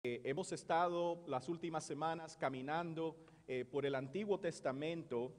Hemos estado las últimas semanas caminando por el Antiguo Testamento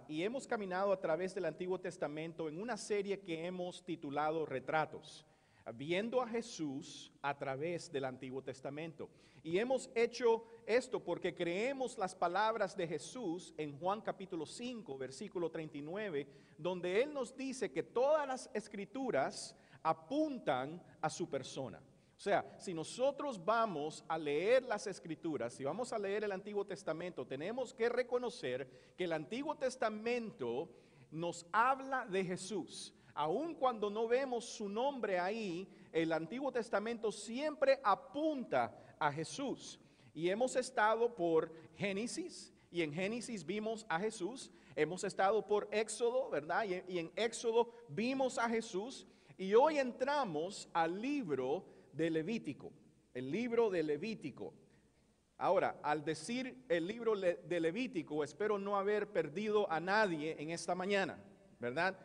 y hemos caminado a través del Antiguo Testamento en una serie que hemos titulado Retratos, viendo a Jesús a través del Antiguo Testamento. Y hemos hecho esto porque creemos las palabras de Jesús en Juan capítulo 5, versículo 39, donde Él nos dice que todas las escrituras apuntan a su persona. O sea, si nosotros vamos a leer las Escrituras, si vamos a leer el Antiguo Testamento, tenemos que reconocer que el Antiguo Testamento nos habla de Jesús. Aun cuando no vemos su nombre ahí, el Antiguo Testamento siempre apunta a Jesús. Y hemos estado por Génesis, y en Génesis vimos a Jesús. Hemos estado por Éxodo, ¿verdad? Y en Éxodo vimos a Jesús. Y hoy entramos al libro de Levítico, el libro de Levítico. Ahora, al decir el libro de Levítico, espero no haber perdido a nadie en esta mañana, ¿verdad?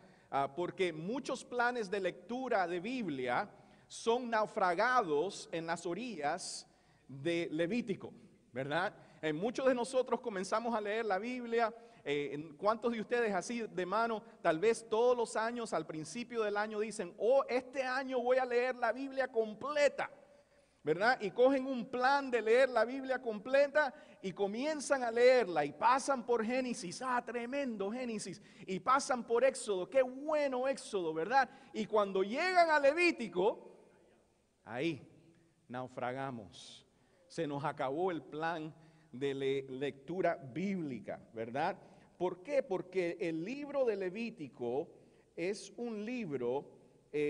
Porque muchos planes de lectura de Biblia son naufragados en las orillas de Levítico, ¿verdad? Muchos de nosotros comenzamos a leer la Biblia. ¿Cuántos de ustedes así de mano, tal vez todos los años, al principio del año dicen, oh, este año voy a leer la Biblia completa, ¿verdad? Y cogen un plan de leer la Biblia completa y comienzan a leerla y pasan por Génesis, tremendo Génesis, y pasan por Éxodo, qué bueno Éxodo, ¿verdad? Y cuando llegan a Levítico, ahí naufragamos, se nos acabó el plan de lectura bíblica, ¿verdad? ¿Por qué? Porque el libro de Levítico es un libro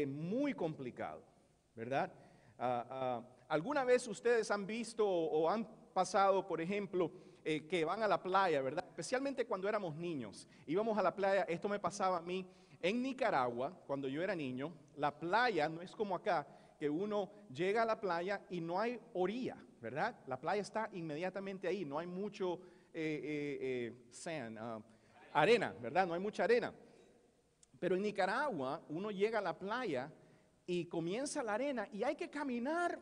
muy complicado, ¿verdad? ¿Alguna vez ustedes han visto o han pasado, por ejemplo, que van a la playa, ¿verdad? Especialmente cuando éramos niños, íbamos a la playa. Esto me pasaba a mí en Nicaragua, cuando yo era niño. La playa no es como acá, que uno llega a la playa y no hay orilla, ¿verdad? La playa está inmediatamente ahí, no hay mucho arena, ¿verdad? No hay mucha arena. Pero en Nicaragua uno llega a la playa y comienza la arena y hay que caminar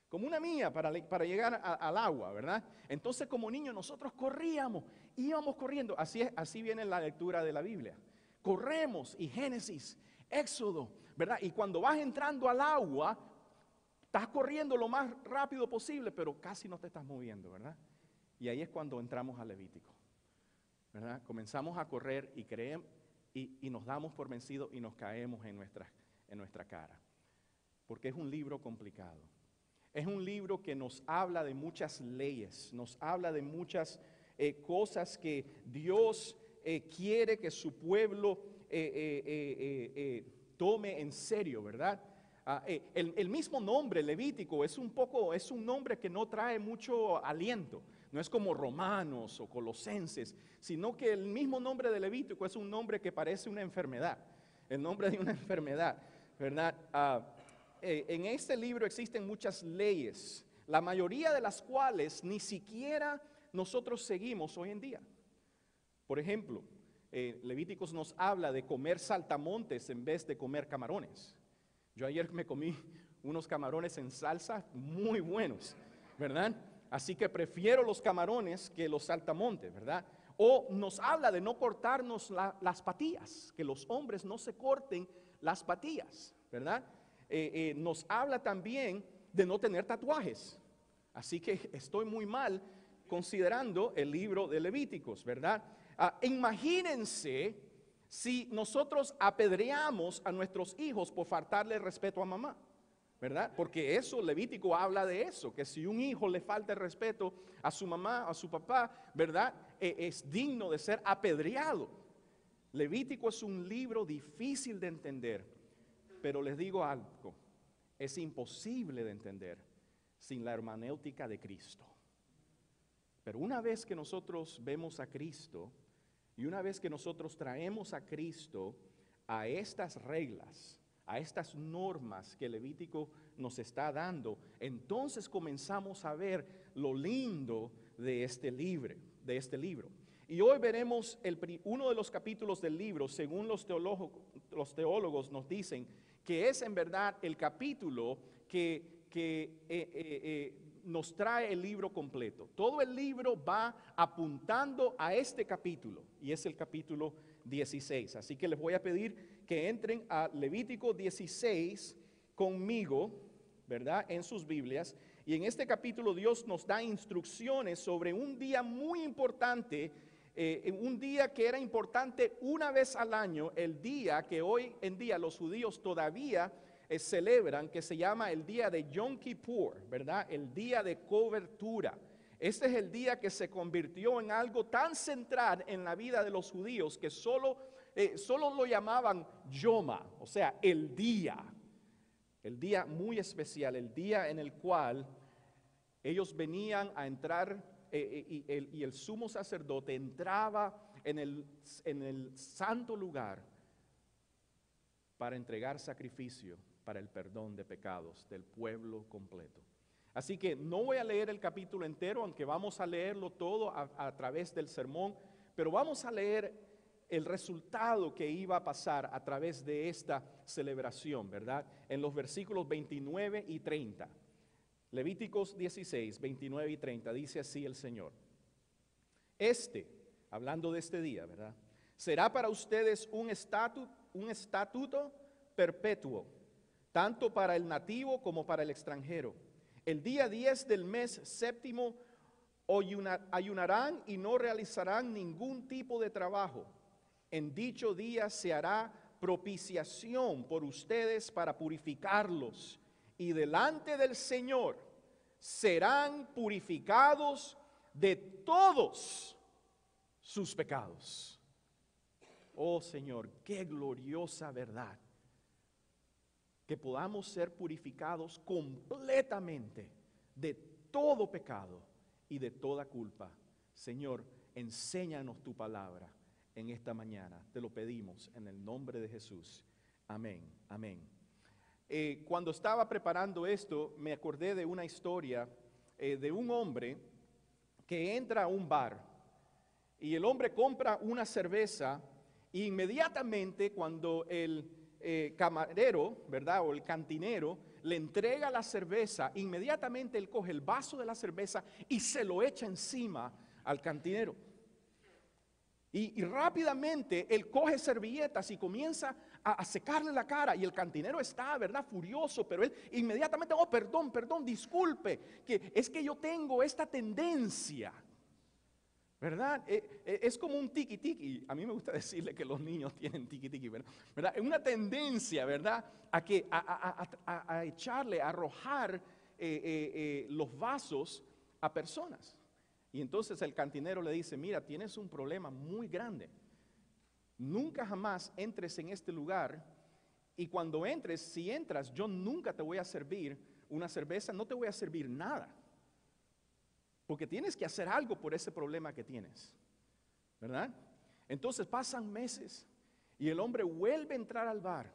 como una milla para llegar al agua, ¿verdad? Entonces como niños nosotros corríamos, íbamos corriendo, así viene la lectura de la Biblia. Corremos y Génesis, Éxodo, ¿verdad? Y cuando vas entrando al agua, estás corriendo lo más rápido posible, pero casi no te estás moviendo, ¿verdad? Y ahí es cuando entramos a Levítico, ¿verdad? Comenzamos a correr y creemos y nos damos por vencidos y nos caemos en nuestra cara. Porque es un libro complicado. Es un libro que nos habla de muchas leyes, nos habla de muchas cosas que Dios quiere que su pueblo tome en serio, ¿verdad? El mismo nombre, Levítico, es un nombre que no trae mucho aliento. No es como Romanos o Colosenses, sino que el mismo nombre de Levítico es un nombre que parece una enfermedad. El nombre de una enfermedad, ¿verdad? En este libro existen muchas leyes, la mayoría de las cuales ni siquiera nosotros seguimos hoy en día. Por ejemplo, Levíticos nos habla de comer saltamontes en vez de comer camarones. Yo ayer me comí unos camarones en salsa muy buenos, ¿verdad? Así que prefiero los camarones que los saltamontes, ¿verdad? O nos habla de no cortarnos las patillas, que los hombres no se corten las patillas, ¿verdad? Nos habla también de no tener tatuajes. Así que estoy muy mal considerando el libro de Levíticos, ¿verdad? Imagínense si nosotros apedreamos a nuestros hijos por faltarle respeto a mamá, ¿verdad? Porque eso, Levítico habla de eso, que si un hijo le falta el respeto a su mamá, a su papá, ¿verdad? Es digno de ser apedreado. Levítico es un libro difícil de entender, pero les digo algo, es imposible de entender sin la hermenéutica de Cristo. Pero una vez que nosotros vemos a Cristo y una vez que nosotros traemos a Cristo a estas reglas, a estas normas que Levítico nos está dando, entonces comenzamos a ver lo lindo de este libro. Y hoy veremos uno de los capítulos del libro, según los teólogos nos dicen, que es en verdad el capítulo que nos trae el libro completo. Todo el libro va apuntando a este capítulo, y es el capítulo 16. Así que les voy a pedir que entren a Levítico 16 conmigo, ¿verdad? En sus Biblias. Y en este capítulo Dios nos da instrucciones sobre un día muy importante, un día que era importante una vez al año, el día que hoy en día los judíos todavía celebran, que se llama el día de Yom Kippur, ¿verdad? El día de cobertura. Este es el día que se convirtió en algo tan central en la vida de los judíos que solo lo llamaban Yoma, o sea, el día muy especial, el día en el cual ellos venían a entrar y el sumo sacerdote entraba en el santo lugar para entregar sacrificio para el perdón de pecados del pueblo completo. Así que no voy a leer el capítulo entero, aunque vamos a leerlo todo a través del sermón, pero vamos a leer el resultado que iba a pasar a través de esta celebración, ¿verdad? En los versículos 29 y 30. Levíticos 16, 29 y 30, dice así el Señor. Hablando de este día, ¿verdad? Será para ustedes un estatuto perpetuo, tanto para el nativo como para el extranjero. El día 10 del mes séptimo ayunarán y no realizarán ningún tipo de trabajo. En dicho día se hará propiciación por ustedes para purificarlos, y delante del Señor serán purificados de todos sus pecados. Oh Señor, qué gloriosa verdad, que podamos ser purificados completamente de todo pecado y de toda culpa. Señor, enséñanos tu palabra en esta mañana. Te lo pedimos en el nombre de Jesús. Amén, amén. Cuando estaba preparando esto, me acordé de una historia de un hombre que entra a un bar y el hombre compra una cerveza e inmediatamente cuando el camarero, ¿verdad? O el cantinero le entrega la cerveza, inmediatamente él coge el vaso de la cerveza y se lo echa encima al cantinero. Y rápidamente él coge servilletas y comienza a secarle la cara, y el cantinero está, ¿verdad?, furioso, pero él inmediatamente, oh, perdón, disculpe, que es que yo tengo esta tendencia, ¿verdad? Es como un tiki-tiki. A mí me gusta decirle que los niños tienen tiki-tiki, ¿verdad? Es una tendencia, ¿verdad?, a echarle, a arrojar los vasos a personas. Y entonces el cantinero le dice, mira, tienes un problema muy grande. Nunca jamás entres en este lugar, y cuando entres, si entras, yo nunca te voy a servir una cerveza, no te voy a servir nada. Porque tienes que hacer algo por ese problema que tienes, ¿verdad? Entonces pasan meses y el hombre vuelve a entrar al bar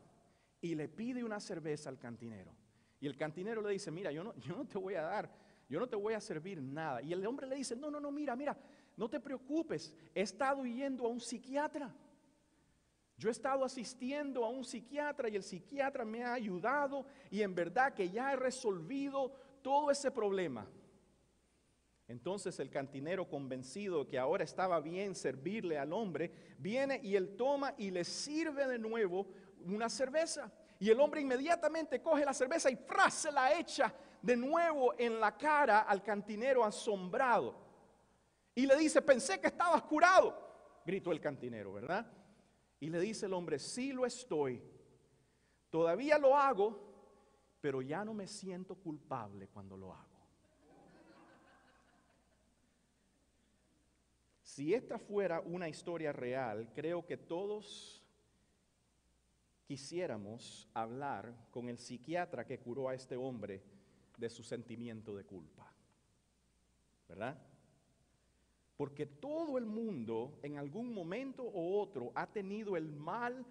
y le pide una cerveza al cantinero. Y el cantinero le dice, mira, yo no te voy a dar, yo no te voy a servir nada. Y el hombre le dice, no, mira, no te preocupes, he estado yendo a un psiquiatra. Yo he estado asistiendo a un psiquiatra y el psiquiatra me ha ayudado y en verdad que ya he resolvido todo ese problema. Entonces el cantinero, convencido que ahora estaba bien servirle al hombre, viene y él toma y le sirve de nuevo una cerveza. Y el hombre inmediatamente coge la cerveza y ¡fras!, se la echa de nuevo en la cara al cantinero asombrado. Y le dice, pensé que estabas curado, gritó el cantinero, ¿verdad? Y le dice el hombre, sí lo estoy, todavía lo hago, pero ya no me siento culpable cuando lo hago. Si esta fuera una historia real, creo que todos quisiéramos hablar con el psiquiatra que curó a este hombre de su sentimiento de culpa, ¿verdad? Porque todo el mundo en algún momento u otro ha tenido el mal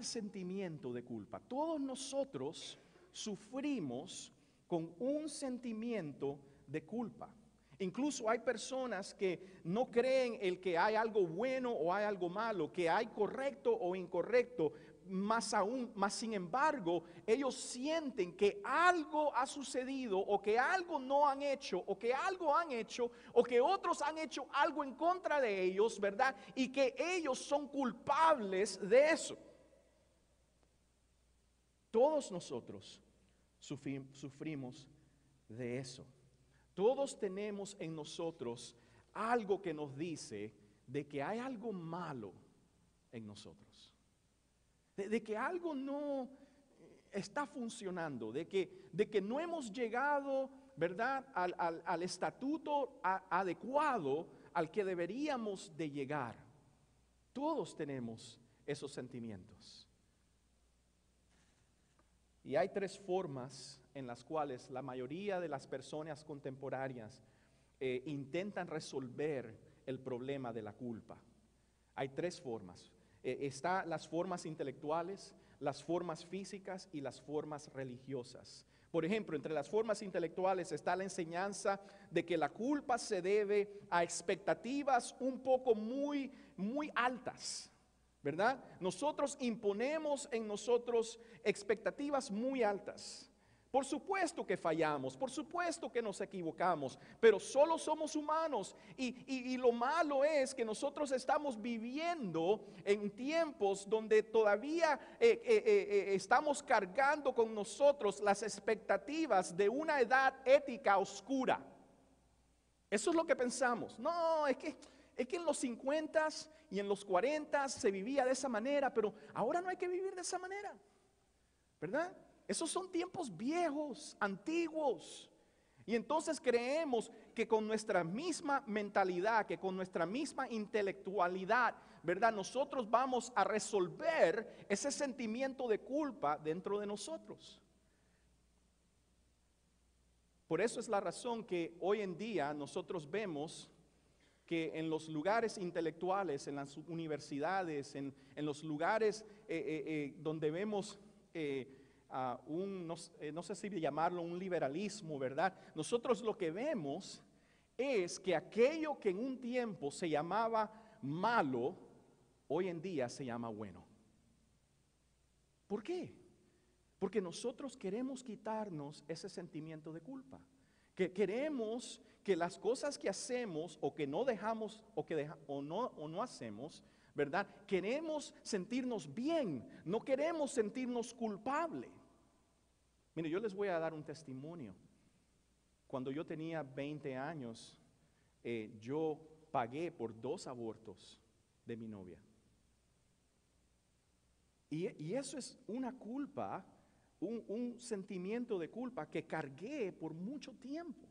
sentimiento de culpa. Todos nosotros sufrimos con un sentimiento de culpa. Incluso hay personas que no creen el que hay algo bueno o hay algo malo, que hay correcto o incorrecto. Más sin embargo, ellos sienten que algo ha sucedido o que algo no han hecho o que algo han hecho o que otros han hecho algo en contra de ellos, ¿verdad? Y que ellos son culpables de eso. Todos nosotros sufrimos de eso. Todos tenemos en nosotros algo que nos dice de que hay algo malo en nosotros. De que algo no está funcionando, de que no hemos llegado, ¿verdad?, al estatuto adecuado al que deberíamos de llegar. Todos tenemos esos sentimientos. Y hay tres formas en las cuales la mayoría de las personas contemporáneas intentan resolver el problema de la culpa. Hay tres formas. Están las formas intelectuales, las formas físicas y las formas religiosas. Por ejemplo, entre las formas intelectuales está la enseñanza de que la culpa se debe a expectativas un poco muy altas, ¿verdad? Nosotros imponemos en nosotros expectativas muy altas. Por supuesto que fallamos, por supuesto que nos equivocamos, pero solo somos humanos y lo malo es que nosotros estamos viviendo en tiempos donde todavía estamos cargando con nosotros las expectativas de una edad ética oscura. Eso es lo que pensamos. No, es que en los 50s y en los 40s se vivía de esa manera, pero ahora no hay que vivir de esa manera, ¿verdad? Esos son tiempos viejos, antiguos. Y entonces creemos que con nuestra misma mentalidad, que con nuestra misma intelectualidad, ¿verdad?, nosotros vamos a resolver ese sentimiento de culpa dentro de nosotros. Por eso es la razón que hoy en día nosotros vemos que en los lugares intelectuales, en las universidades, en los lugares donde vemos no sé si llamarlo un liberalismo, ¿verdad? Nosotros lo que vemos es que aquello que en un tiempo se llamaba malo, hoy en día se llama bueno. ¿Por qué? Porque nosotros queremos quitarnos ese sentimiento de culpa. Que queremos que las cosas que hacemos o que no dejamos o no hacemos, ¿verdad? Queremos sentirnos bien, no queremos sentirnos culpables. Mire, yo les voy a dar un testimonio. Cuando yo tenía 20 años, yo pagué por 2 abortos de mi novia. Y eso es una culpa, un sentimiento de culpa que cargué por mucho tiempo.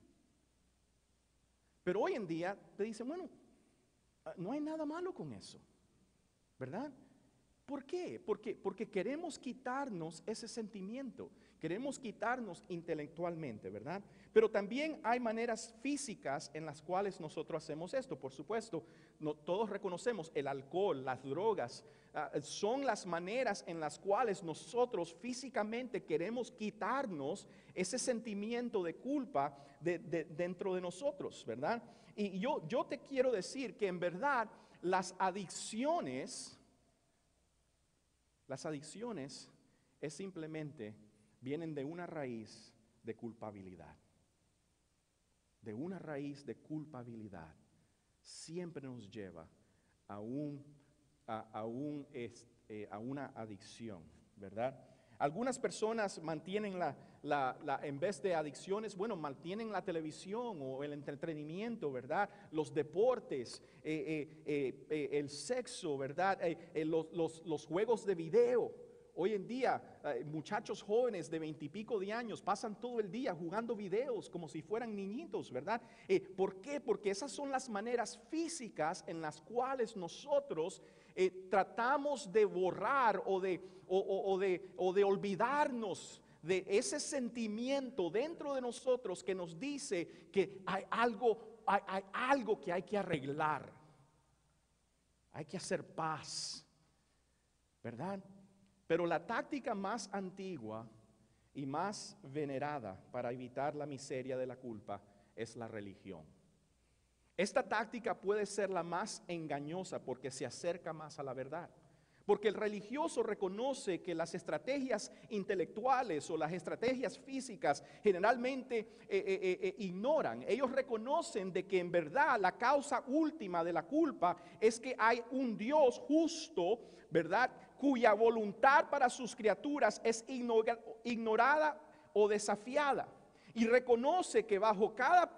Pero hoy en día te dicen, bueno, no hay nada malo con eso, ¿verdad? ¿Por qué? Porque queremos quitarnos ese sentimiento, queremos quitarnos intelectualmente, ¿verdad? Pero también hay maneras físicas en las cuales nosotros hacemos esto. Por supuesto, todos reconocemos el alcohol, las drogas, son las maneras en las cuales nosotros físicamente queremos quitarnos ese sentimiento de culpa dentro de nosotros, ¿verdad? Y yo te quiero decir que en verdad las adicciones es simplemente, vienen de una raíz de culpabilidad. De una raíz de culpabilidad. Siempre nos lleva a una adicción, ¿verdad? Algunas personas mantienen en vez de adicciones, bueno, mantienen la televisión o el entretenimiento, ¿verdad? Los deportes, el sexo, ¿verdad? Los juegos de video. Hoy en día, muchachos jóvenes de 20 y pico de años pasan todo el día jugando videos como si fueran niñitos, ¿verdad? ¿Por qué? Porque esas son las maneras físicas en las cuales nosotros tratamos de borrar o de olvidarnos de ese sentimiento dentro de nosotros que nos dice que hay algo que hay que arreglar. Hay que hacer paz, ¿verdad? Pero la táctica más antigua y más venerada para evitar la miseria de la culpa es la religión. Esta táctica puede ser la más engañosa porque se acerca más a la verdad. Porque el religioso reconoce que las estrategias intelectuales o las estrategias físicas generalmente ignoran. Ellos reconocen de que en verdad la causa última de la culpa es que hay un Dios justo, ¿verdad? Cuya voluntad para sus criaturas es ignorada o desafiada. Y reconoce que bajo cada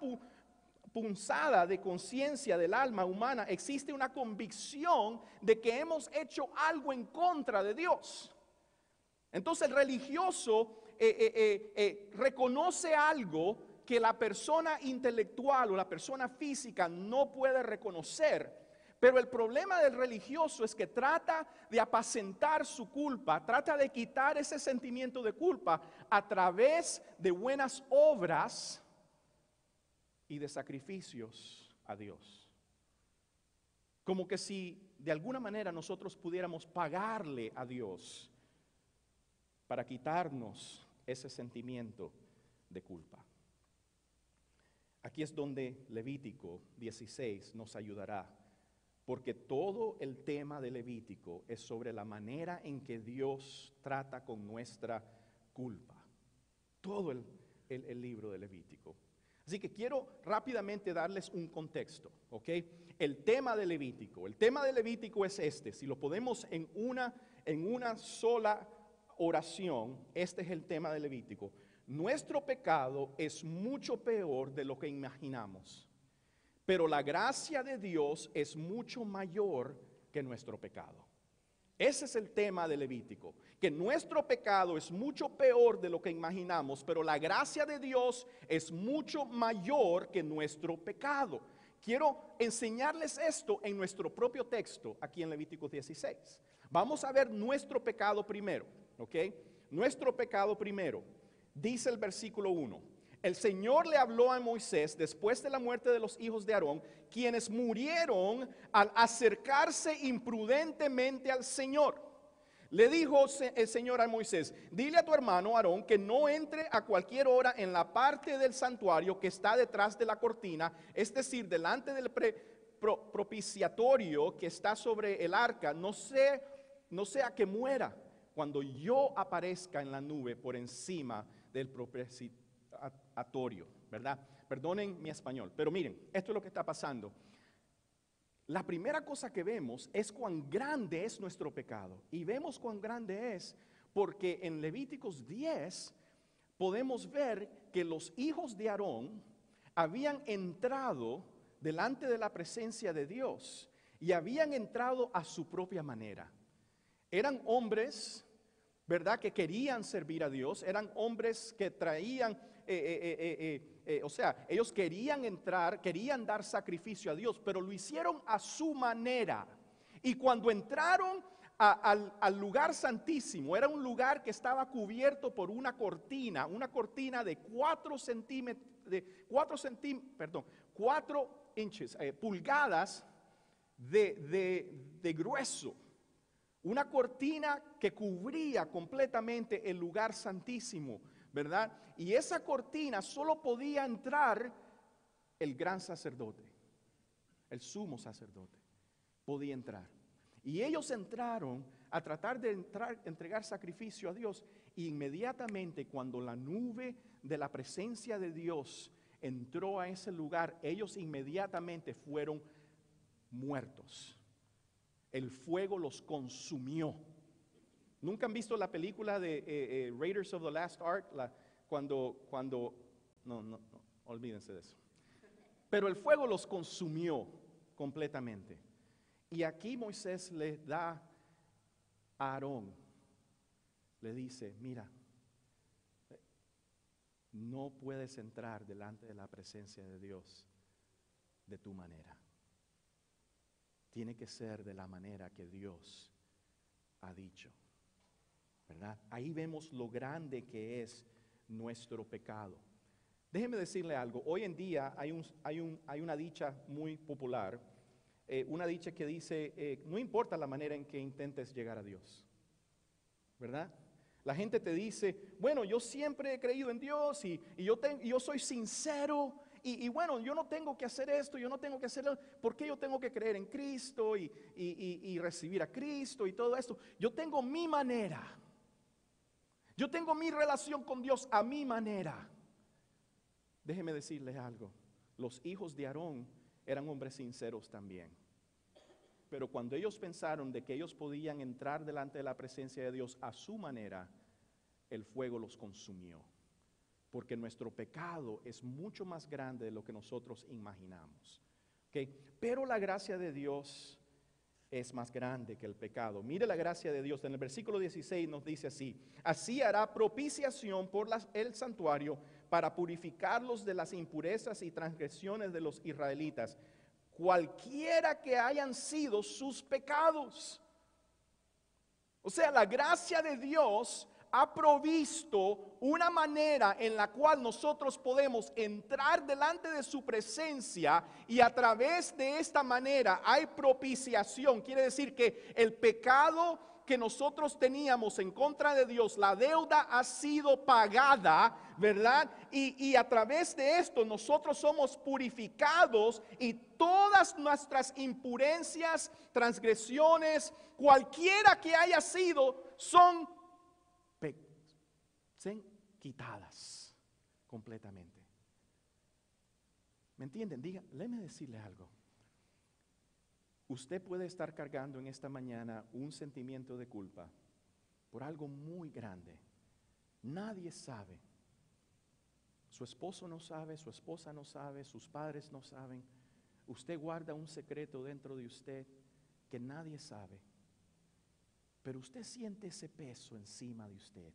punzada de conciencia del alma humana existe una convicción de que hemos hecho algo en contra de Dios. Entonces el religioso reconoce algo que la persona intelectual o la persona física no puede reconocer. Pero el problema del religioso es que trata de apacentar su culpa, trata de quitar ese sentimiento de culpa a través de buenas obras y de sacrificios a Dios. Como que si de alguna manera nosotros pudiéramos pagarle a Dios para quitarnos ese sentimiento de culpa. Aquí es donde Levítico 16 nos ayudará, porque todo el tema de Levítico es sobre la manera en que Dios trata con nuestra culpa. Todo el libro de Levítico. Así que quiero rápidamente darles un contexto, ¿ok? El tema de Levítico es este. Si lo podemos en una sola oración, este es el tema de Levítico. Nuestro pecado es mucho peor de lo que imaginamos, pero la gracia de Dios es mucho mayor que nuestro pecado. Ese es el tema de Levítico, que nuestro pecado es mucho peor de lo que imaginamos, pero la gracia de Dios es mucho mayor que nuestro pecado. Quiero enseñarles esto en nuestro propio texto, aquí en Levítico 16. Vamos a ver nuestro pecado primero, ¿ok? Nuestro pecado primero. Dice el versículo 1. El Señor le habló a Moisés después de la muerte de los hijos de Aarón, quienes murieron al acercarse imprudentemente al Señor. Le dijo el Señor a Moisés: dile a tu hermano Aarón que no entre a cualquier hora en la parte del santuario que está detrás de la cortina, es decir, delante del propiciatorio que está sobre el arca, no sea que muera cuando yo aparezca en la nube por encima del propiciatorio. ¿Verdad? Perdonen mi español, pero miren, esto es lo que está pasando. La primera cosa que vemos es cuán grande es nuestro pecado. Y vemos cuán grande es porque en Levíticos 10 podemos ver que los hijos de Aarón habían entrado delante de la presencia de Dios y habían entrado a su propia manera. Eran hombres, ¿verdad?, que querían servir a Dios. Eran hombres que traían, ellos querían entrar, querían dar sacrificio a Dios, pero lo hicieron a su manera. Y cuando entraron al lugar santísimo, era un lugar que estaba cubierto por una cortina de 4 pulgadas de grueso. Una cortina que cubría completamente el lugar santísimo, ¿verdad? Y esa cortina solo podía entrar el gran sacerdote, el sumo sacerdote, podía entrar. Y ellos entraron a tratar de entregar sacrificio a Dios. Y inmediatamente cuando la nube de la presencia de Dios entró a ese lugar, ellos inmediatamente fueron muertos. El fuego los consumió. ¿Nunca han visto la película de Raiders of the Lost Ark? No, olvídense de eso. Pero el fuego los consumió completamente. Y aquí Moisés le da a Aarón, le dice: mira, no puedes entrar delante de la presencia de Dios de tu manera. Tiene que ser de la manera que Dios ha dicho, ¿verdad? Ahí vemos lo grande que es nuestro pecado. Déjeme decirle algo. Hoy en día hay una dicha muy popular, una dicha que dice, no importa la manera en que intentes llegar a Dios, ¿verdad? La gente te dice: bueno, yo siempre he creído en Dios y yo soy sincero y bueno, yo no tengo que hacer esto, yo no tengo que hacer esto. ¿Por qué yo tengo que creer en Cristo y recibir a Cristo y todo esto? Yo tengo mi manera. Yo tengo mi relación con Dios a mi manera. Déjeme decirles algo. Los hijos de Aarón eran hombres sinceros también. Pero cuando ellos pensaron de que ellos podían entrar delante de la presencia de Dios a su manera, el fuego los consumió. Porque nuestro pecado es mucho más grande de lo que nosotros imaginamos. ¿Okay? Pero la gracia de Dios es más grande que el pecado. Mire la gracia de Dios. En el versículo 16 nos dice así: así hará propiciación por el santuario para purificarlos de las impurezas y transgresiones de los israelitas, cualquiera que hayan sido sus pecados. O sea, la gracia de Dios ha provisto una manera en la cual nosotros podemos entrar delante de su presencia, y a través de esta manera hay propiciación. Quiere decir que el pecado que nosotros teníamos en contra de Dios, la deuda ha sido pagada, ¿verdad? Y a través de esto nosotros somos purificados, y todas nuestras impurezas, transgresiones, cualquiera que haya sido, son quitadas completamente. ¿Me entienden? Déjeme decirle algo. Usted puede estar cargando en esta mañana un sentimiento de culpa por algo muy grande. Nadie sabe. Su esposo no sabe, su esposa no sabe, sus padres no saben. Usted guarda un secreto dentro de usted que nadie sabe. Pero usted siente ese peso encima de usted.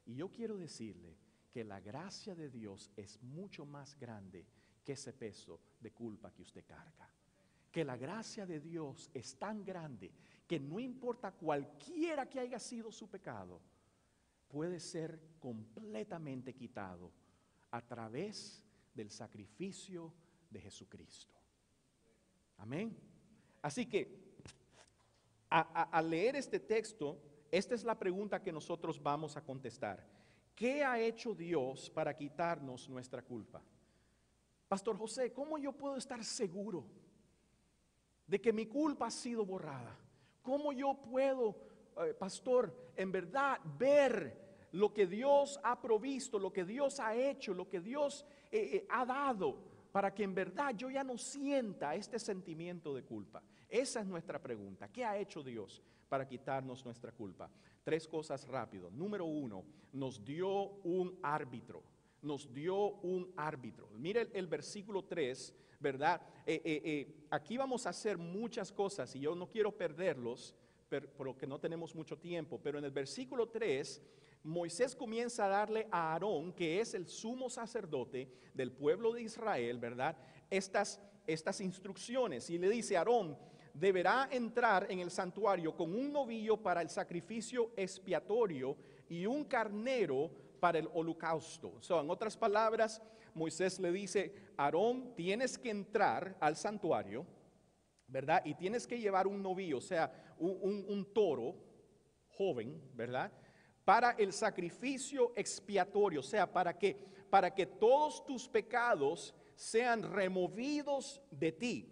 Y yo quiero decirle que la gracia de Dios es mucho más grande que ese peso de culpa que usted carga. Que la gracia de Dios es tan grande que no importa cualquiera que haya sido su pecado, puede ser completamente quitado a través del sacrificio de Jesucristo. Amén. Así que al leer este texto, esta es la pregunta que nosotros vamos a contestar. ¿Qué ha hecho Dios para quitarnos nuestra culpa? Pastor José, ¿cómo yo puedo estar seguro de que mi culpa ha sido borrada? ¿Cómo yo puedo, pastor, en verdad ver lo que Dios ha provisto, lo que Dios ha hecho, lo que Dios ha dado, para que en verdad yo ya no sienta este sentimiento de culpa? Esa es nuestra pregunta. ¿Qué ha hecho Dios para quitarnos nuestra culpa? 3 cosas rápido. Número 1, nos dio un árbitro. Nos dio un árbitro. Mire el versículo 3, ¿verdad? Aquí vamos a hacer muchas cosas y yo no quiero perderlos, porque no tenemos mucho tiempo. Pero en el versículo 3, Moisés comienza a darle a Aarón, que es el sumo sacerdote del pueblo de Israel, ¿verdad? Estas instrucciones, y le dice: Aarón deberá entrar en el santuario con un novillo para el sacrificio expiatorio y un carnero para el holocausto. En otras palabras, Moisés le dice: Aarón, tienes que entrar al santuario, ¿verdad? Y tienes que llevar un novillo, o sea, un toro joven, ¿verdad? Para el sacrificio expiatorio, o sea, para que todos tus pecados sean removidos de ti,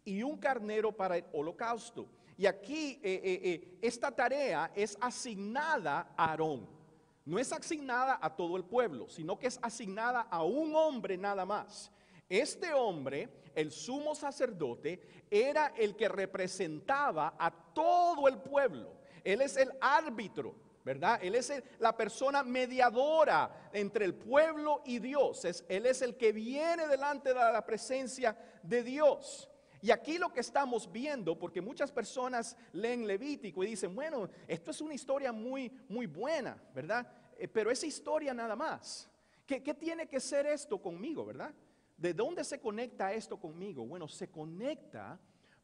y un carnero para el holocausto. Y aquí esta tarea es asignada a Aarón. No es asignada a todo el pueblo, sino que es asignada a un hombre nada más. Este hombre, el sumo sacerdote, era el que representaba a todo el pueblo. Él es el árbitro, ¿verdad? Él es la persona mediadora entre el pueblo y Dios. Él es el que viene delante de la presencia de Dios. Y aquí lo que estamos viendo, porque muchas personas leen Levítico y dicen: bueno, esto es una historia muy, muy buena, ¿verdad? Pero esa historia nada más. ¿Qué tiene que ser esto conmigo, verdad? ¿De dónde se conecta esto conmigo? Bueno, se conecta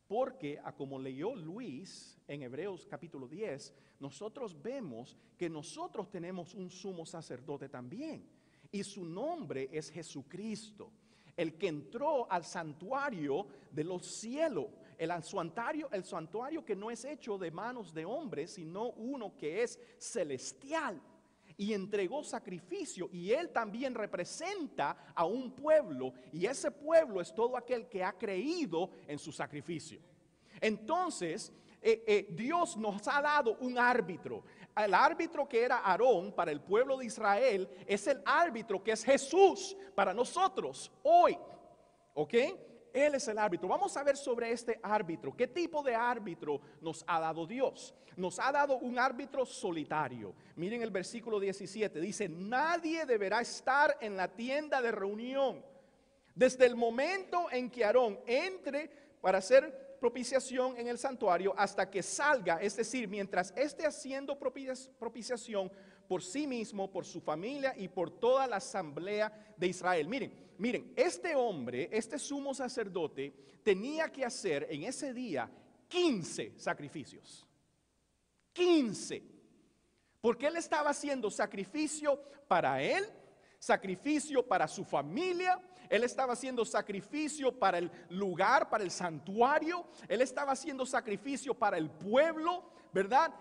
porque, como leyó Luis en Hebreos capítulo 10, nosotros vemos que nosotros tenemos un sumo sacerdote también. Y su nombre es Jesucristo, el que entró al santuario de los cielos, el santuario que no es hecho de manos de hombres, sino uno que es celestial. y entregó sacrificio, y Él también representa a un pueblo, y ese pueblo es todo aquel que ha creído en su sacrificio. Entonces, Dios nos ha dado un árbitro. El árbitro que era Aarón para el pueblo de Israel es el árbitro que es Jesús para nosotros hoy. ¿Ok? Él es el árbitro. Vamos a ver sobre este árbitro. ¿Qué tipo de árbitro nos ha dado Dios? Nos ha dado un árbitro solitario. Miren el versículo 17. Dice, nadie deberá estar en la tienda de reunión desde el momento en que Aarón entre para hacer propiciación en el santuario hasta que salga, es decir, mientras esté haciendo propiciación por sí mismo, por su familia y por toda la asamblea de Israel. Miren, este hombre, este sumo sacerdote, tenía que hacer en ese día 15 sacrificios. 15. Porque él estaba haciendo sacrificio para él, sacrificio para su familia. Él estaba haciendo sacrificio para el lugar, para el santuario. Él estaba haciendo sacrificio para el pueblo, ¿verdad?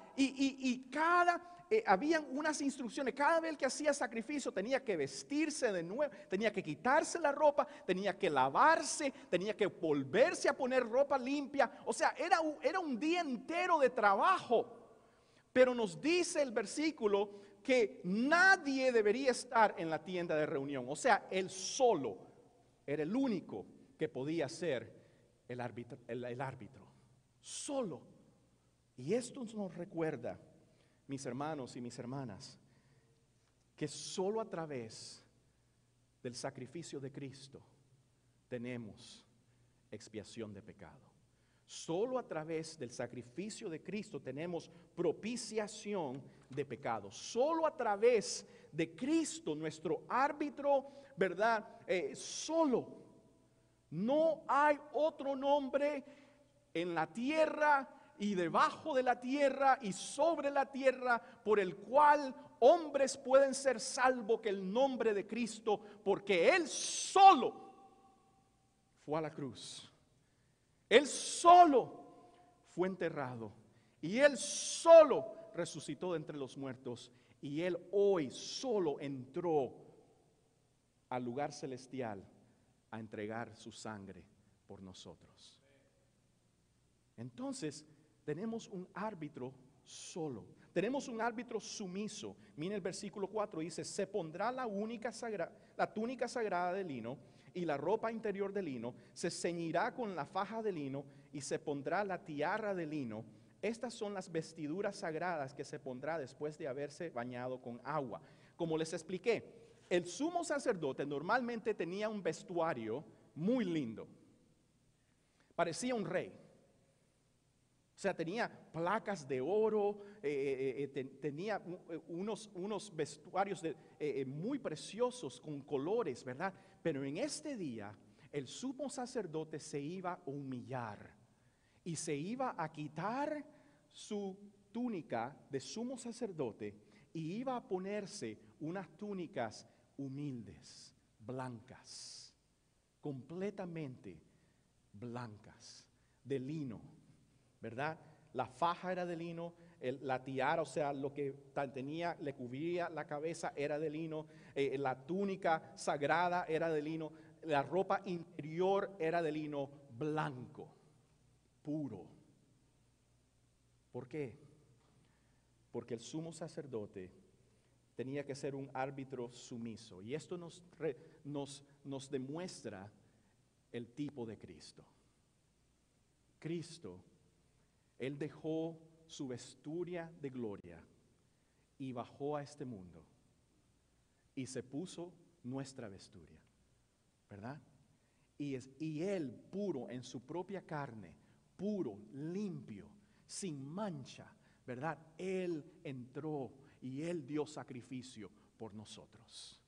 Habían unas instrucciones. Cada vez que hacía sacrificio tenía que vestirse de nuevo, tenía que quitarse la ropa, tenía que lavarse, tenía que volverse a poner ropa limpia. O sea, era un día entero de trabajo. Pero nos dice el versículo que nadie debería estar en la tienda de reunión. O sea, él solo era el único que podía ser el árbitro. Solo. Y esto nos recuerda, mis hermanos y mis hermanas, que solo a través del sacrificio de Cristo tenemos expiación de pecado. Solo a través del sacrificio de Cristo tenemos propiciación de pecados. Solo a través de Cristo, nuestro árbitro, ¿verdad? Solo. No hay otro nombre en la tierra y debajo de la tierra y sobre la tierra por el cual hombres pueden ser salvos que el nombre de Cristo, porque Él solo fue a la cruz. Él solo fue enterrado y Él solo resucitó de entre los muertos y Él hoy solo entró al lugar celestial a entregar su sangre por nosotros. Entonces tenemos un árbitro solo, tenemos un árbitro sumiso. Mira el versículo 4, dice, se pondrá la túnica sagrada de lino y la ropa interior de lino, se ceñirá con la faja de lino y se pondrá la tiara de lino. Estas son las vestiduras sagradas que se pondrá después de haberse bañado con agua. Como les expliqué, el sumo sacerdote normalmente tenía un vestuario muy lindo. Parecía un rey. O sea, tenía placas de oro, tenía unos vestuarios muy preciosos con colores, ¿verdad? Pero en este día el sumo sacerdote se iba a humillar y se iba a quitar su túnica de sumo sacerdote y iba a ponerse unas túnicas humildes, blancas, completamente blancas, de lino, ¿verdad? La faja era de lino, la tiara, o sea, lo que tenía, le cubría la cabeza era de lino, la túnica sagrada era de lino, la ropa interior era de lino blanco, puro. ¿Por qué? Porque el sumo sacerdote tenía que ser un árbitro sumiso. Y esto nos demuestra el tipo de Cristo. Cristo, Él dejó su vesturia de gloria y bajó a este mundo y se puso nuestra vesturia, ¿verdad? Y Él puro en su propia carne, puro, limpio, sin mancha, ¿verdad? Él entró y Él dio sacrificio por nosotros.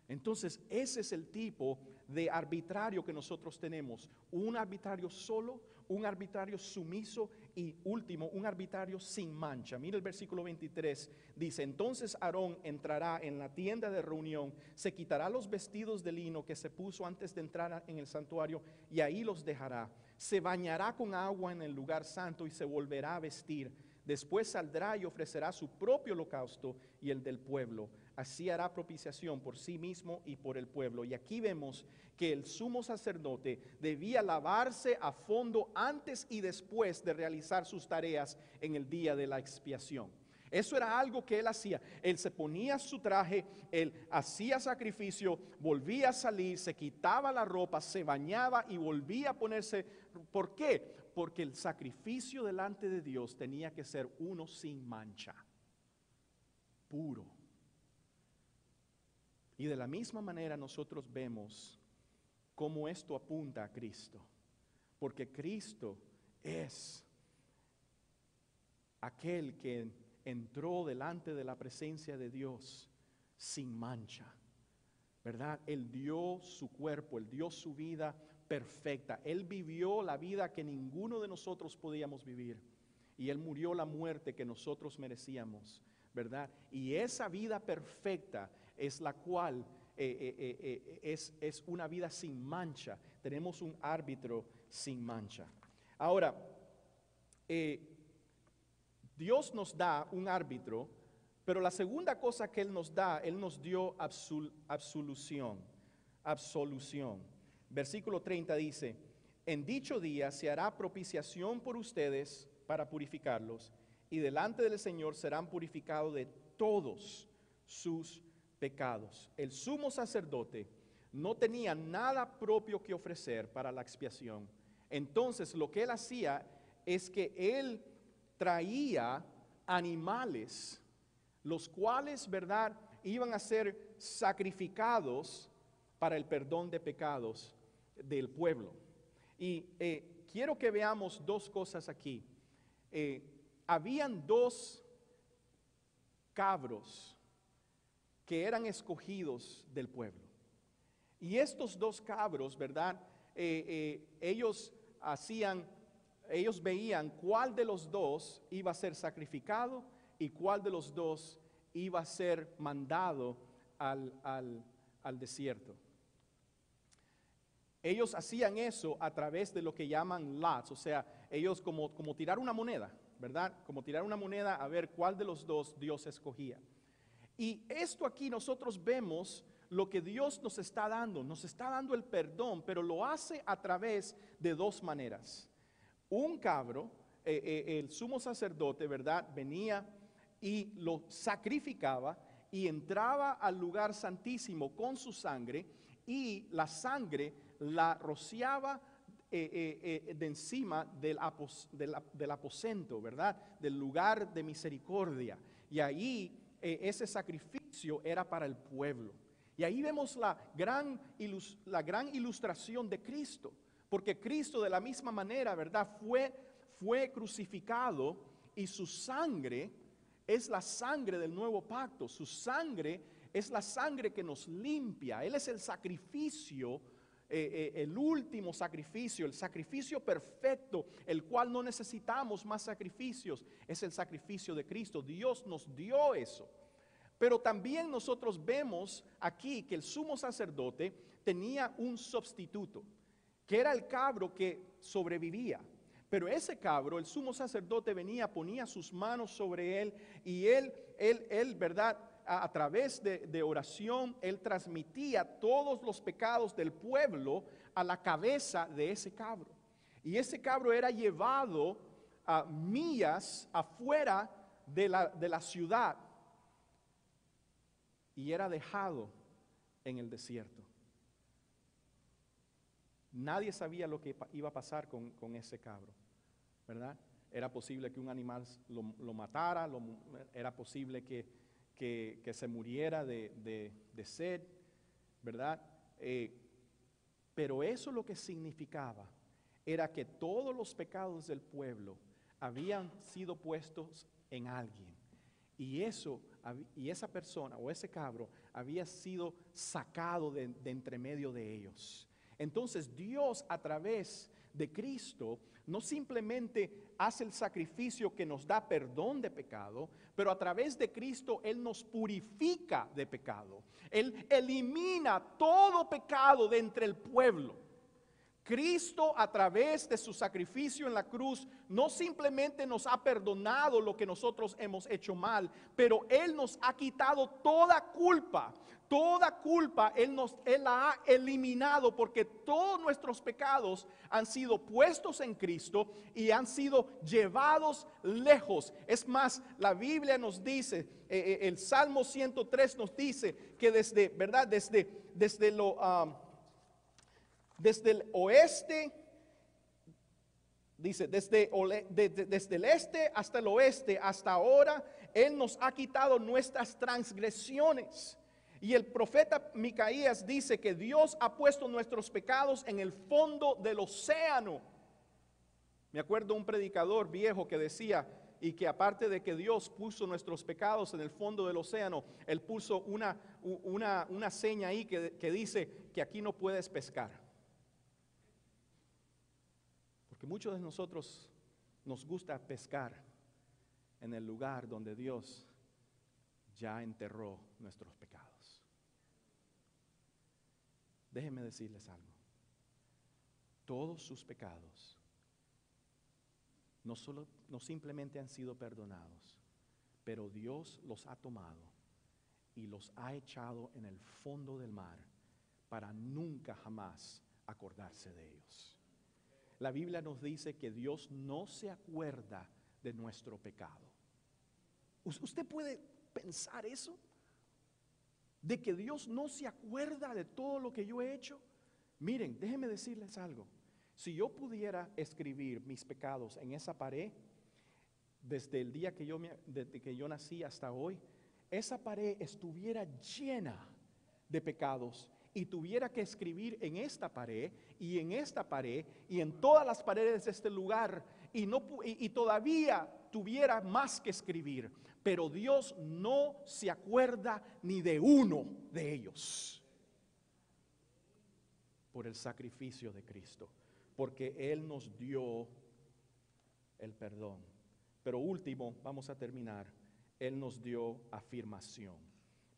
Entonces, ese es el tipo de arbitrario que nosotros tenemos. Un arbitrario solo, un arbitrario sumiso y último, un arbitrario sin mancha. Mira el versículo 23, dice, entonces Aarón entrará en la tienda de reunión, se quitará los vestidos de lino que se puso antes de entrar en el santuario y ahí los dejará. Se bañará con agua en el lugar santo y se volverá a vestir. Después saldrá y ofrecerá su propio holocausto y el del pueblo. Así hará propiciación por sí mismo y por el pueblo. Y aquí vemos que el sumo sacerdote debía lavarse a fondo antes y después de realizar sus tareas en el día de la expiación. Eso era algo que él hacía. Él se ponía su traje, él hacía sacrificio, volvía a salir, se quitaba la ropa, se bañaba y volvía a ponerse. ¿Por qué? Porque el sacrificio delante de Dios tenía que ser uno sin mancha, puro. Y de la misma manera nosotros vemos cómo esto apunta a Cristo, porque Cristo es aquel que entró delante de la presencia de Dios sin mancha, ¿verdad? Él dio su cuerpo, Él dio su vida perfecta. Él vivió la vida que ninguno de nosotros podíamos vivir. Y Él murió la muerte que nosotros merecíamos, ¿verdad? Y esa vida perfecta es la cual es una vida sin mancha. Tenemos un árbitro sin mancha. Ahora, Dios nos da un árbitro, pero la segunda cosa que Él nos da, Él nos dio absolución. Versículo 30 dice: en dicho día se hará propiciación por ustedes para purificarlos, y delante del Señor serán purificados de todos sus pecados. El sumo sacerdote no tenía nada propio que ofrecer para la expiación. Entonces lo que él hacía es que él traía animales, los cuales, ¿verdad?, iban a ser sacrificados para el perdón de pecados del pueblo. Y quiero que veamos dos cosas aquí. Habían dos cabros que eran escogidos del pueblo. Y estos dos cabros, ¿verdad? Ellos veían cuál de los dos iba a ser sacrificado y cuál de los dos iba a ser mandado al desierto. Ellos hacían eso a través de lo que llaman lots, o sea, ellos como tirar una moneda, ¿verdad? Como tirar una moneda a ver cuál de los dos Dios escogía. Y esto aquí nosotros vemos lo que Dios nos está dando el perdón, pero lo hace a través de dos maneras. Un cabro, el sumo sacerdote, ¿verdad?, venía y lo sacrificaba y entraba al lugar santísimo con su sangre, y la sangre la rociaba de encima del aposento, ¿verdad?, del lugar de misericordia. Y ahí ese sacrificio era para el pueblo. Y ahí vemos la gran ilustración de Cristo, porque Cristo de la misma manera, ¿verdad?, fue crucificado, y su sangre es la sangre del nuevo pacto. Su sangre es la sangre que nos limpia. Él es el sacrificio, el último sacrificio, el sacrificio perfecto, el cual no necesitamos más sacrificios. Es el sacrificio de Cristo. Dios nos dio eso. Pero también nosotros vemos aquí que el sumo sacerdote tenía un sustituto, que era el cabro que sobrevivía. Pero ese cabro, el sumo sacerdote venía, ponía sus manos sobre él, y él, ¿verdad?, a través de oración, él transmitía todos los pecados del pueblo a la cabeza de ese cabro. Y ese cabro era llevado a millas afuera de la ciudad, y era dejado en el desierto. Nadie sabía lo que iba a pasar con ese cabro, ¿verdad? Era posible que un animal lo matara, era posible que se muriera de sed, ¿verdad? Pero eso lo que significaba era que todos los pecados del pueblo habían sido puestos en alguien. Y esa persona o ese cabro había sido sacado de entre medio de ellos. Entonces Dios, a través de Cristo, no simplemente hace el sacrificio que nos da perdón de pecado, pero a través de Cristo Él nos purifica de pecado. Él elimina todo pecado de entre el pueblo. Cristo, a través de su sacrificio en la cruz, no simplemente nos ha perdonado lo que nosotros hemos hecho mal, pero Él nos ha quitado toda culpa. Toda culpa Él la ha eliminado, porque todos nuestros pecados han sido puestos en Cristo y han sido llevados lejos. Es más, la Biblia nos dice, el Salmo 103 nos dice que desde, ¿verdad? Desde el oeste, dice, desde el este hasta el oeste, hasta ahora, Él nos ha quitado nuestras transgresiones. Y el profeta Micaías dice que Dios ha puesto nuestros pecados en el fondo del océano. Me acuerdo un predicador viejo que decía, y que aparte de que Dios puso nuestros pecados en el fondo del océano, Él puso una seña ahí que dice que aquí no puedes pescar. Porque muchos de nosotros nos gusta pescar en el lugar donde Dios ya enterró nuestros pecados. Déjenme decirles algo. Todos sus pecados no simplemente han sido perdonados, pero Dios los ha tomado y los ha echado en el fondo del mar para nunca jamás acordarse de ellos. La Biblia nos dice que Dios no se acuerda de nuestro pecado. ¿Usted puede pensar eso? De que Dios no se acuerda de todo lo que yo he hecho. Miren, déjenme decirles algo. Si yo pudiera escribir mis pecados en esa pared, desde el día desde que yo nací hasta hoy, esa pared estuviera llena de pecados y tuviera que escribir en esta pared y en esta pared y en todas las paredes de este lugar y todavía tuviera más que escribir, pero Dios no se acuerda ni de uno de ellos por el sacrificio de Cristo, porque Él nos dio el perdón. Pero último, vamos a terminar, Él nos dio afirmación.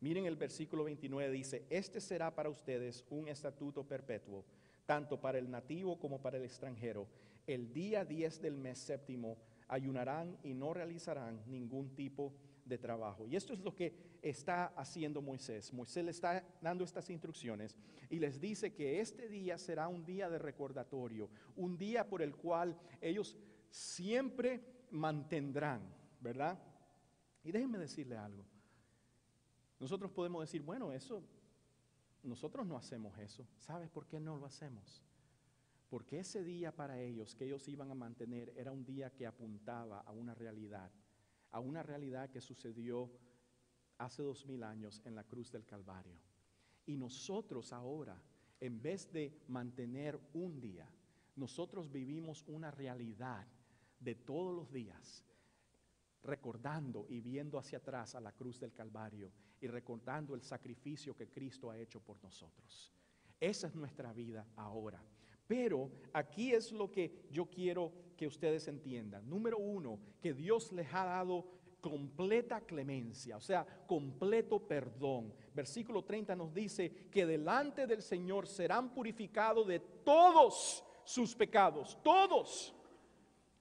Miren el versículo 29, dice, este será para ustedes un estatuto perpetuo, tanto para el nativo como para el extranjero. El día 10 del mes séptimo ayunarán y no realizarán ningún tipo de trabajo. Y esto es lo que está haciendo Moisés. Moisés le está dando estas instrucciones y les dice que este día será un día de recordatorio, un día por el cual ellos siempre mantendrán, ¿verdad? Y déjenme decirle algo. Nosotros podemos decir, bueno, nosotros no hacemos eso. ¿Sabes por qué no lo hacemos? Porque ese día para ellos, que ellos iban a mantener, era un día que apuntaba a una realidad que sucedió hace 2000 años en la cruz del Calvario. Y nosotros ahora, en vez de mantener un día, nosotros vivimos una realidad de todos los días, recordando y viendo hacia atrás a la cruz del Calvario y recordando el sacrificio que Cristo ha hecho por nosotros. Esa es nuestra vida ahora. Pero aquí es lo que yo quiero que ustedes entiendan. Número uno, que Dios les ha dado completa clemencia, o sea, completo perdón. Versículo 30 nos dice que delante del Señor serán purificados de todos sus pecados, todos.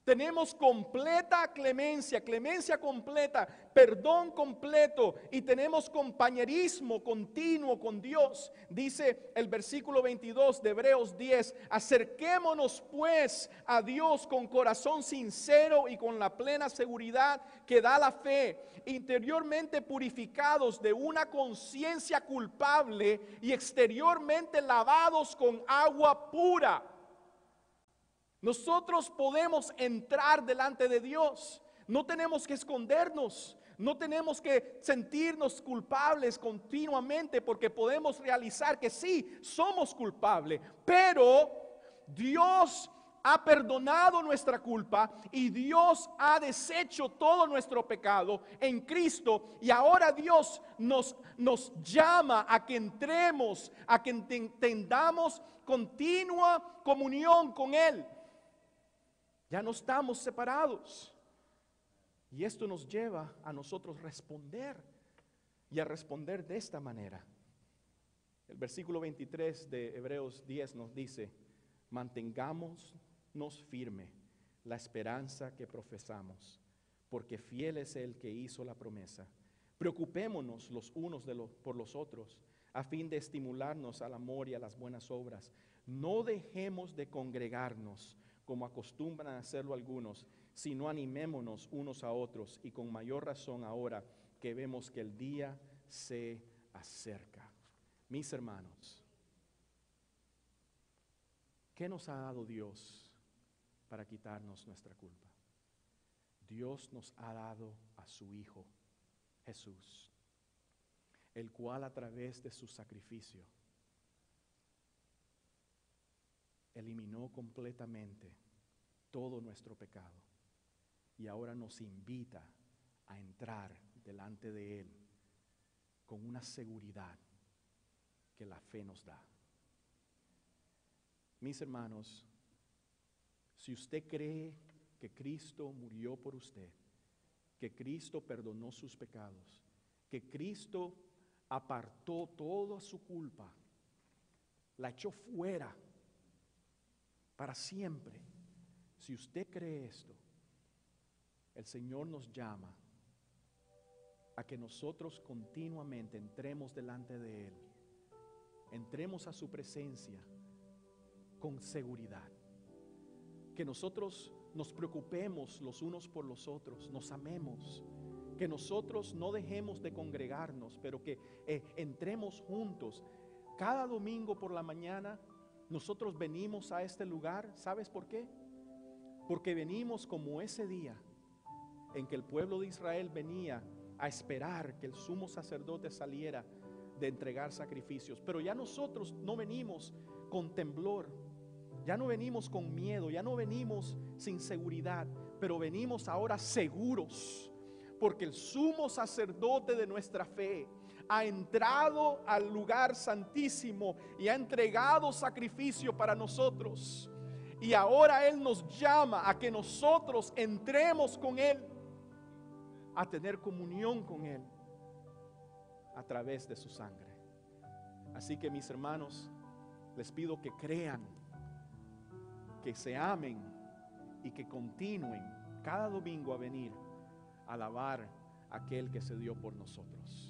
Tenemos completa clemencia, clemencia completa, perdón completo y tenemos compañerismo continuo con Dios. Dice el versículo 22 de Hebreos 10, acerquémonos pues a Dios con corazón sincero y con la plena seguridad que da la fe, interiormente purificados de una conciencia culpable y exteriormente lavados con agua pura. Nosotros podemos entrar delante de Dios, no tenemos que escondernos, no tenemos que sentirnos culpables continuamente porque podemos realizar que sí, somos culpables, pero Dios ha perdonado nuestra culpa y Dios ha deshecho todo nuestro pecado en Cristo y ahora Dios nos llama a que entremos, a que tengamos continua comunión con Él. Ya no estamos separados. Y esto nos lleva a nosotros responder y a responder de esta manera. El versículo 23 de Hebreos 10 nos dice, Mantengámonos firme la esperanza que profesamos, porque fiel es el que hizo la promesa. Preocupémonos los unos por los otros, a fin de estimularnos al amor y a las buenas obras. No dejemos de congregarnos, como acostumbran a hacerlo algunos, sino animémonos unos a otros, y con mayor razón ahora que vemos que el día se acerca. Mis hermanos, ¿qué nos ha dado Dios para quitarnos nuestra culpa? Dios nos ha dado a su Hijo, Jesús, el cual a través de su sacrificio eliminó completamente todo nuestro pecado y ahora nos invita a entrar delante de Él con una seguridad que la fe nos da. Mis hermanos, si usted cree que Cristo murió por usted, que Cristo perdonó sus pecados, que Cristo apartó toda su culpa, la echó fuera para siempre. Si usted cree esto, el Señor nos llama a que nosotros continuamente entremos delante de Él, entremos a su presencia con seguridad, que nosotros nos preocupemos los unos por los otros, nos amemos, que nosotros no dejemos de congregarnos, pero que entremos juntos. Cada domingo por la mañana nosotros venimos a este lugar. ¿Sabes por qué? Porque venimos como ese día en que el pueblo de Israel venía a esperar que el sumo sacerdote saliera de entregar sacrificios. Pero ya nosotros no venimos con temblor, ya no venimos con miedo, ya no venimos sin seguridad, pero venimos ahora seguros, porque el sumo sacerdote de nuestra fe ha entrado al lugar santísimo y ha entregado sacrificio para nosotros. Y ahora Él nos llama a que nosotros entremos con Él, a tener comunión con Él a través de su sangre. Así que, mis hermanos, les pido que crean, que se amen y que continúen cada domingo a venir a alabar a aquel que se dio por nosotros.